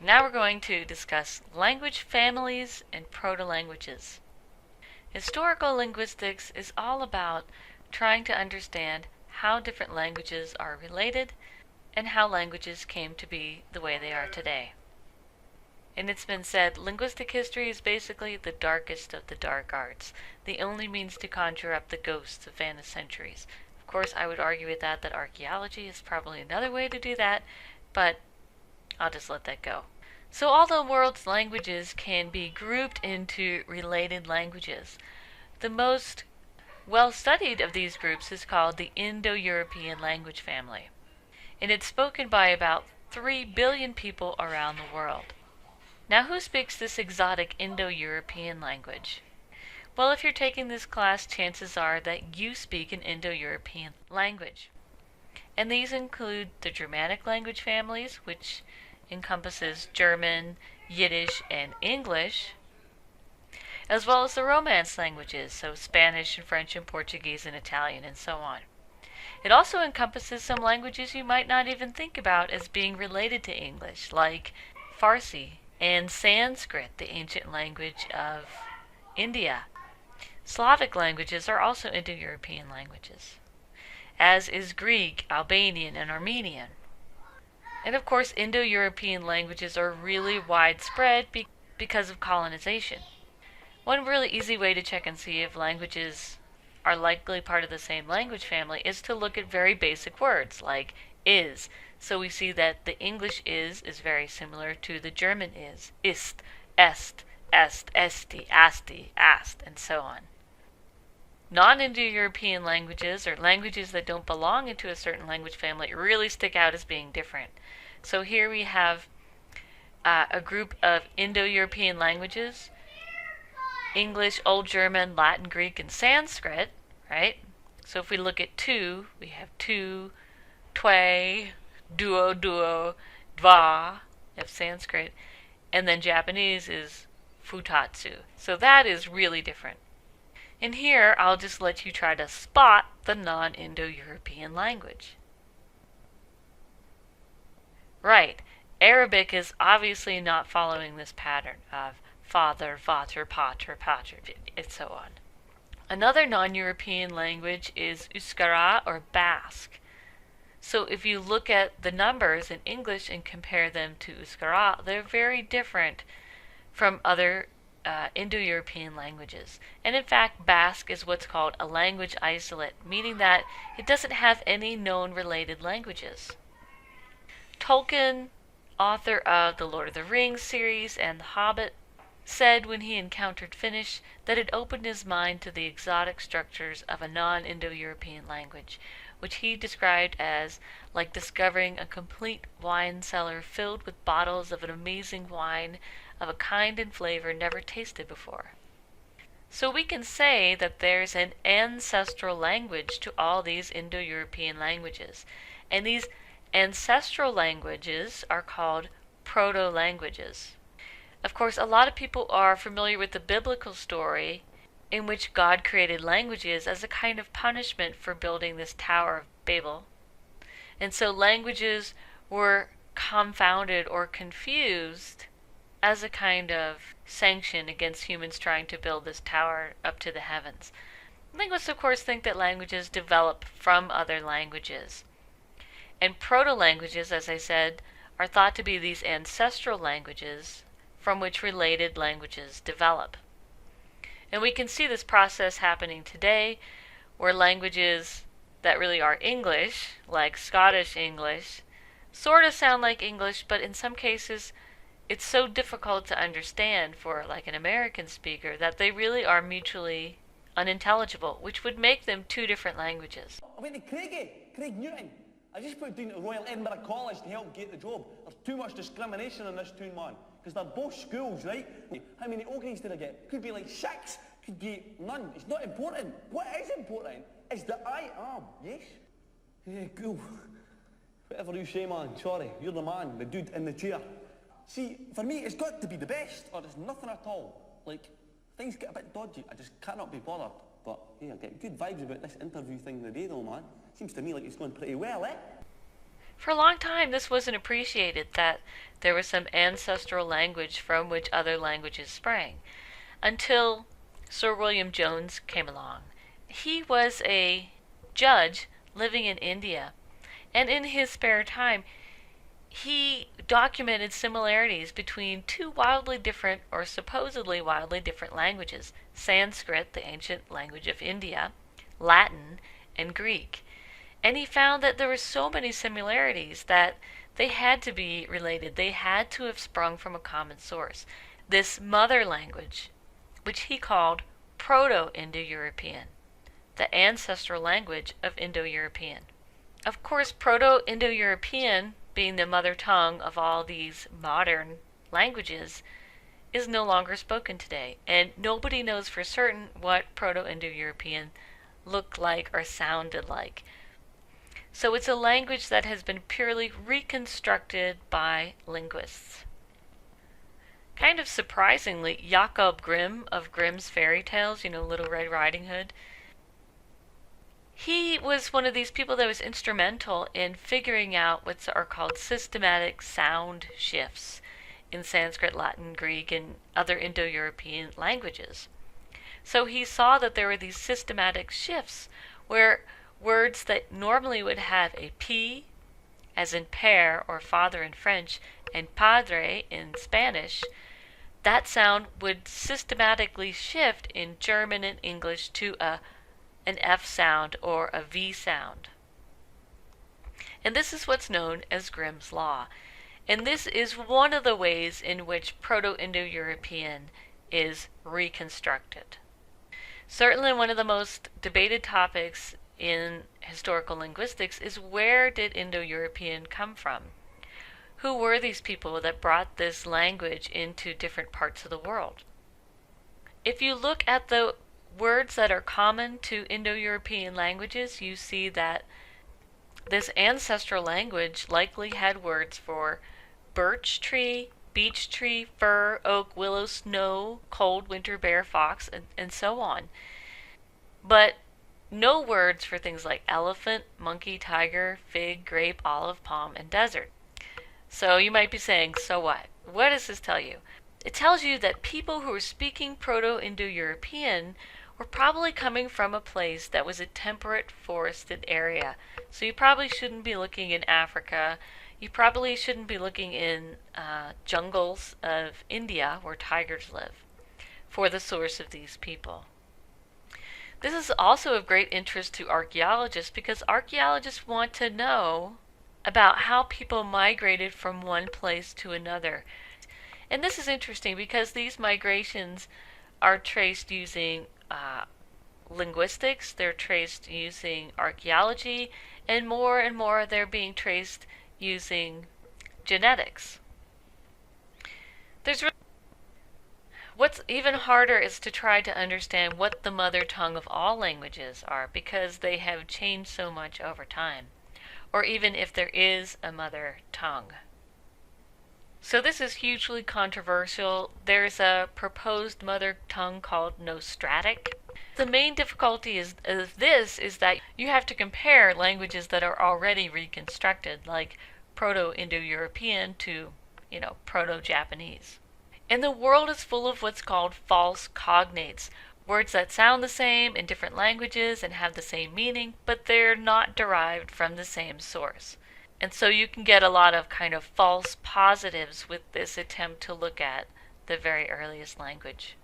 Now we're going to discuss language families and proto-languages. Historical linguistics is all about trying to understand how different languages are related and how languages came to be the way they are today. And it's been said, linguistic history is basically the darkest of the dark arts, the only means to conjure up the ghosts of vanished centuries. Of course, I would argue with that archaeology is probably another way to do that, but I'll just let that go. So all the world's languages can be grouped into related languages. The most well-studied of these groups is called the Indo-European language family, and it's spoken by about 3 billion people around the world. Now, who speaks this exotic Indo-European language? Well, if you're taking this class, chances are that you speak an Indo-European language. And these include the Germanic language families, which encompasses German, Yiddish, and English, as well as the Romance languages, so Spanish and French and Portuguese and Italian and so on. It also encompasses some languages you might not even think about as being related to English, like Farsi and Sanskrit, the ancient language of India. Slavic languages are also Indo-European languages, as is Greek, Albanian, and Armenian. And of course, Indo-European languages are really widespread because of colonization. One really easy way to check and see if languages are likely part of the same language family is to look at very basic words like is. So we see that the English is very similar to the German ist, est, esti, asti, ast, and so on. Non-Indo-European languages, or languages that don't belong into a certain language family, really stick out as being different. So here we have a group of Indo-European languages: English, Old German, Latin, Greek, and Sanskrit, right? So if we look at tu, we have tu, twe, duo, dva, of Sanskrit, and then Japanese is futatsu. So that is really different. And here, I'll just let you try to spot the non-Indo-European language. Right, Arabic is obviously not following this pattern of father, vater, pater, pater, and so on. Another non-European language is Euskara or Basque. So if you look at the numbers in English and compare them to Euskara, they're very different from other Indo-European languages. And in fact, Basque is what's called a language isolate, meaning that it doesn't have any known related languages. Tolkien, author of the Lord of the Rings series and The Hobbit, said when he encountered Finnish that it opened his mind to the exotic structures of a non-Indo-European language, which he described as like discovering a complete wine cellar filled with bottles of an amazing wine of a kind and flavor never tasted before. So we can say that there's an ancestral language to all these Indo-European languages, and these ancestral languages are called proto-languages. Of course, a lot of people are familiar with the biblical story in which God created languages as a kind of punishment for building this Tower of Babel. And so languages were confounded or confused as a kind of sanction against humans trying to build this tower up to the heavens. Linguists, of course, think that languages develop from other languages. And proto-languages, as I said, are thought to be these ancestral languages from which related languages develop. And we can see this process happening today, where languages that really are English, like Scottish English, sort of sound like English, but in some cases it's so difficult to understand for like an American speaker that they really are mutually unintelligible, which would make them two different languages. I went to Craig Newton. I just put down to Royal Edinburgh College to help get the job. There's too much discrimination in this town, man. Because they're both schools, right? How many O grades did I get? Could be like 6, could be none. It's not important. What is important is that I am, yes? Yeah, cool. Whatever you say, man. Sorry, you're the man, the dude in the chair. See, for me, it's got to be the best, or there's nothing at all. Like, things get a bit dodgy. I just cannot be bothered. But, hey, I get good vibes about this interview thing today, though, man. Seems to me like it's going pretty well, eh? For a long time, this wasn't appreciated, that there was some ancestral language from which other languages sprang, until Sir William Jones came along. He was a judge living in India, and in his spare time, he documented similarities between two wildly different, or supposedly wildly different languages: Sanskrit, the ancient language of India, Latin, and Greek. And he found that there were so many similarities that they had to be related. They had to have sprung from a common source. This mother language, which he called Proto-Indo-European, the ancestral language of Indo-European. Of course, Proto-Indo-European, being the mother tongue of all these modern languages, is no longer spoken today, and nobody knows for certain what Proto-Indo-European looked like or sounded like. So it's a language that has been purely reconstructed by linguists. Kind of surprisingly, Jakob Grimm of Grimm's Fairy Tales, Little Red Riding Hood, he was one of these people that was instrumental in figuring out what are called systematic sound shifts in Sanskrit, Latin, Greek, and other Indo-European languages. So he saw that there were these systematic shifts where words that normally would have a P, as in père or father in French, and padre in Spanish, that sound would systematically shift in German and English to an F sound or a V sound. And this is what's known as Grimm's Law. And this is one of the ways in which Proto-Indo-European is reconstructed. Certainly one of the most debated topics in historical linguistics is, where did Indo-European come from? Who were these people that brought this language into different parts of the world? If you look at the words that are common to Indo-European languages, you see that this ancestral language likely had words for birch tree, beech tree, fir, oak, willow, snow, cold, winter, bear, fox, and so on. But no words for things like elephant, monkey, tiger, fig, grape, olive, palm, and desert. So you might be saying, so what? What does this tell you? It tells you that people who were speaking Proto-Indo-European were probably coming from a place that was a temperate forested area. So you probably shouldn't be looking in Africa. You probably shouldn't be looking in jungles of India where tigers live for the source of these people. This is also of great interest to archaeologists, because archaeologists want to know about how people migrated from one place to another. And this is interesting because these migrations are traced using linguistics, they're traced using archaeology, and more they're being traced using genetics. What's even harder is to try to understand what the mother tongue of all languages are, because they have changed so much over time, or even if there is a mother tongue. So this is hugely controversial. There's a proposed mother tongue called Nostratic. The main difficulty is that you have to compare languages that are already reconstructed, like Proto-Indo-European to, Proto-Japanese. And the world is full of what's called false cognates, words that sound the same in different languages and have the same meaning, but they're not derived from the same source. And so you can get a lot of kind of false positives with this attempt to look at the very earliest language.